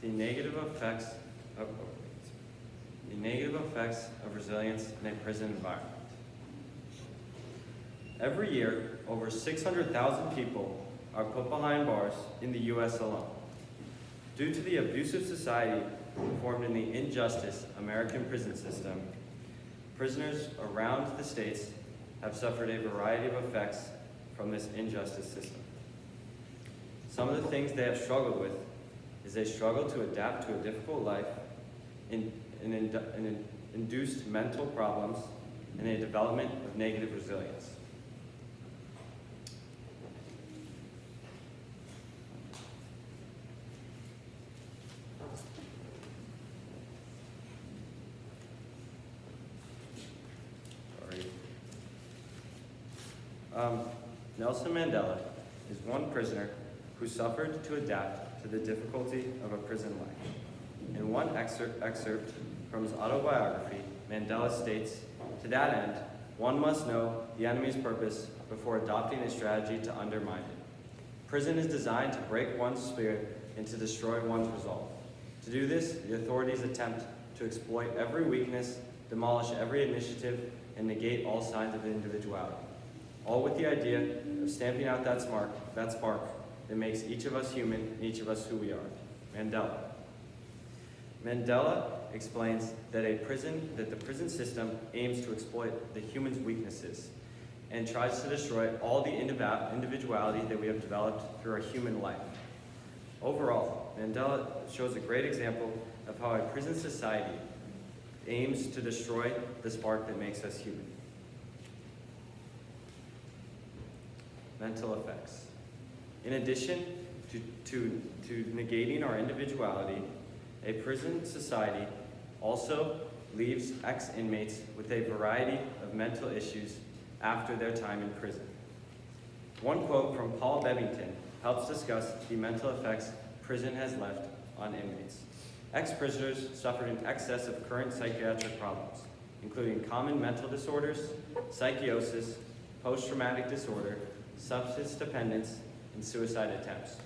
the negative effects of resilience in a prison environment. Every year, over 600,000 people are put behind bars in the U.S. alone. Due to the abusive society formed in the injustice American prison system, prisoners around the states have suffered a variety of effects from this injustice system. Some of the things they have struggled with is they struggle to adapt to a difficult life, induced mental problems, and a development of negative resilience. Nelson Mandela is one prisoner who suffered to adapt to the difficulty of a prison life. In one excerpt from his autobiography, Mandela states, "To that end, one must know the enemy's purpose before adopting a strategy to undermine it. Prison is designed to break one's spirit and to destroy one's resolve. To do this, the authorities attempt to exploit every weakness, demolish every initiative, and negate all signs of individuality. All with the idea of stamping out that spark that makes each of us human and each of us who we are." Mandela. Mandela explains that the prison system aims to exploit the human's weaknesses and tries to destroy all the individuality that we have developed through our human life. Overall, Mandela shows a great example of how a prison society aims to destroy the spark that makes us human. Mental effects. In addition to negating our individuality, a prison society also leaves ex-inmates with a variety of mental issues after their time in prison. One quote from Paul Bebbington helps discuss the mental effects prison has left on inmates. Ex-prisoners suffered in excess of current psychiatric problems, including common mental disorders, psychosis, post-traumatic disorder, substance dependence, and suicide attempts.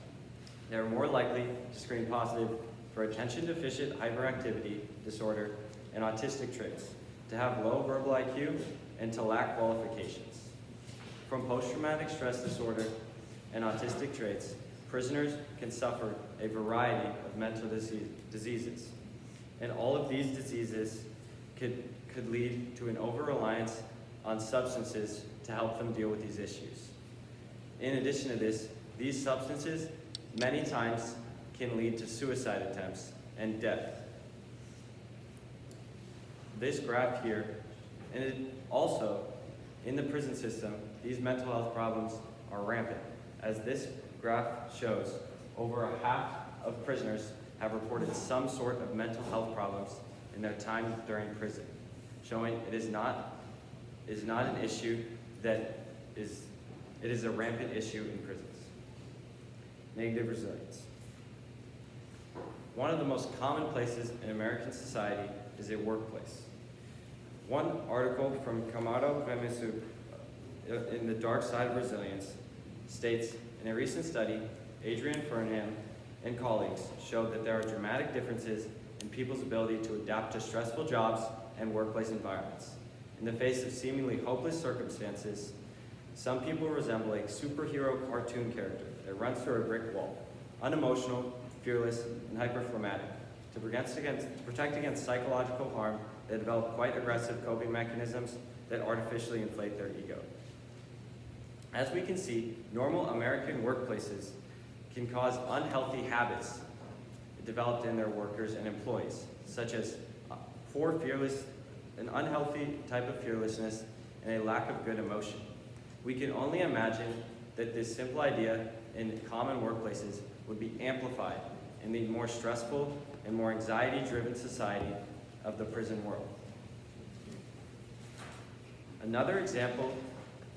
They are more likely to screen positive for attention deficit hyperactivity disorder and autistic traits, to have low verbal IQ, and to lack qualifications. From post-traumatic stress disorder and autistic traits, prisoners can suffer a variety of mental diseases. And all of these diseases could lead to an over-reliance on substances to help them deal with these issues. In addition to this, these substances many times can lead to suicide attempts and death. This graph here, and also in the prison system, these mental health problems are rampant. As this graph shows, over half of prisoners have reported some sort of mental health problems in their time during prison, showing it is not an issue that it is a rampant issue in prisons. Negative resilience. One of the most common places in American society is a workplace. One article from Kamado Vemesu in The Dark Side of Resilience states, in a recent study, Adrian Fernham and colleagues showed that there are dramatic differences in people's ability to adapt to stressful jobs and workplace environments. In the face of seemingly hopeless circumstances, some people resemble a superhero cartoon character that runs through a brick wall, unemotional, fearless, and hyperphlegmatic, to protect against psychological harm. They develop quite aggressive coping mechanisms that artificially inflate their ego. As we can see, normal American workplaces can cause unhealthy habits developed in their workers and employees, such as an unhealthy type of fearlessness and a lack of good emotion. We can only imagine that this simple idea in common workplaces would be amplified in the more stressful and more anxiety-driven society of the prison world. Another example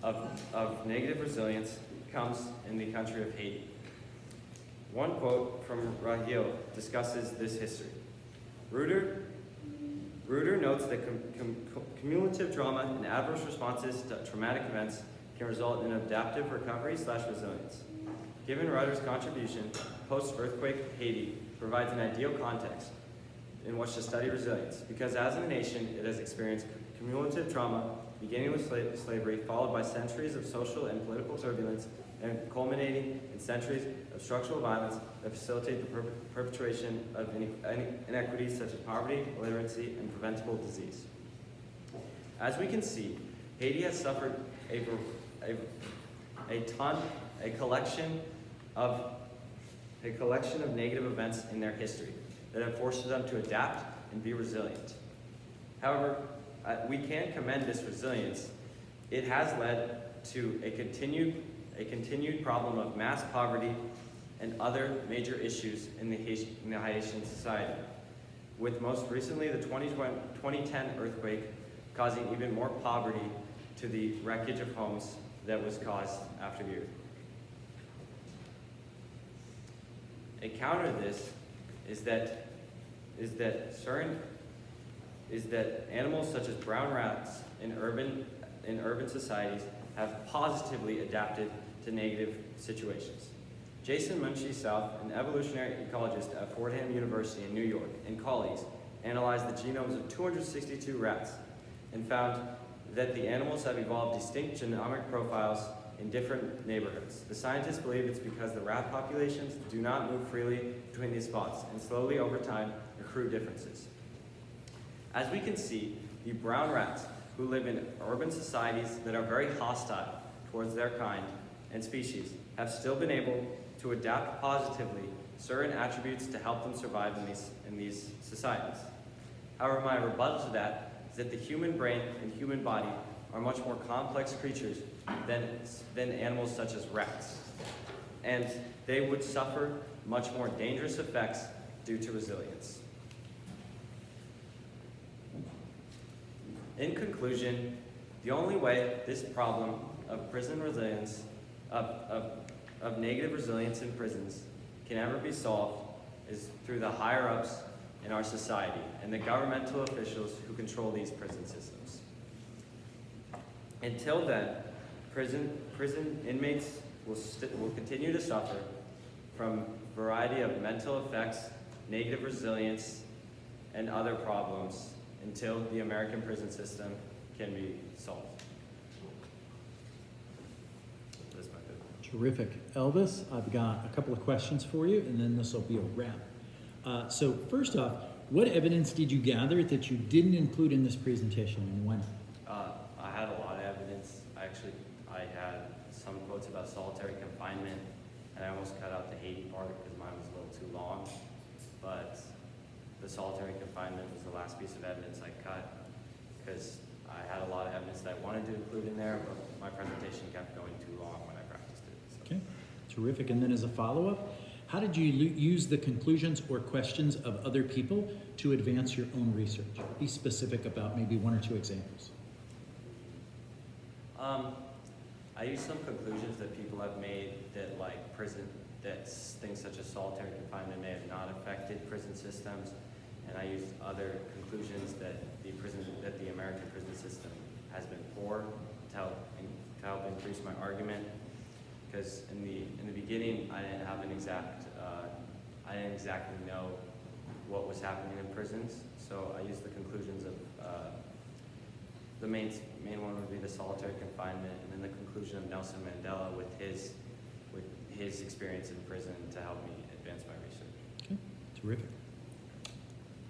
of negative resilience comes in the country of Haiti. One quote from Rahil discusses this history. Reuter notes that cumulative trauma and adverse responses to traumatic events can result in adaptive recovery/resilience. Given Reuter's contribution, post-earthquake Haiti provides an ideal context in which to study resilience, because as a nation, it has experienced cumulative trauma, beginning with slavery, followed by centuries of social and political turbulence, and culminating in centuries of structural violence that facilitate the perpetuation of inequities such as poverty, illiteracy, and preventable disease. As we can see, Haiti has suffered a collection of negative events in their history that have forced them to adapt and be resilient. However, we can commend this resilience. It has led to a continued problem of mass poverty and other major issues in the Haitian society, with most recently the 2010 earthquake causing even more poverty to the wreckage of homes that was caused after the earthquake. A counter to this is that animals such as brown rats in urban societies have positively adapted to negative situations. Jason Munchie South, an evolutionary ecologist at Fordham University in New York, and colleagues analyzed the genomes of 262 rats and found that the animals have evolved distinct genomic profiles in different neighborhoods. The scientists believe it's because the rat populations do not move freely between these spots and slowly over time accrue differences. As we can see, the brown rats who live in urban societies that are very hostile towards their kind and species have still been able to adapt positively certain attributes to help them survive in these societies. However, my rebuttal to that is that the human brain and human body are much more complex creatures than animals such as rats, and they would suffer much more dangerous effects due to resilience. In conclusion, the only way this problem of prison resilience, of negative resilience in prisons can ever be solved is through the higher-ups in our society and the governmental officials who control these prison systems. Until then, prison inmates will continue to suffer from a variety of mental effects, negative resilience, and other problems until the American prison system can be solved. That's my opinion. Terrific. Elvis, I've got a couple of questions for you, and then this will be a wrap. So first off, what evidence did you gather that you didn't include in this presentation, and when? I had a lot of evidence. I had some quotes about solitary confinement, and I almost cut out the Haiti part because mine was a little too long. But the solitary confinement was the last piece of evidence I cut because I had a lot of evidence that I wanted to include in there, but my presentation kept going too long when I practiced it. So. Okay, terrific. And then as a follow-up, how did you use the conclusions or questions of other people to advance your own research? Be specific about maybe one or two examples. I used some conclusions that people have made that that things such as solitary confinement may have not affected prison systems, and I used other conclusions that the American prison system has been poor to help increase my argument. Because in the beginning, I didn't exactly know what was happening in prisons, so I used the conclusions of the main one would be the solitary confinement, and then the conclusion of Nelson Mandela with his experience in prison to help me advance my research. Okay, terrific.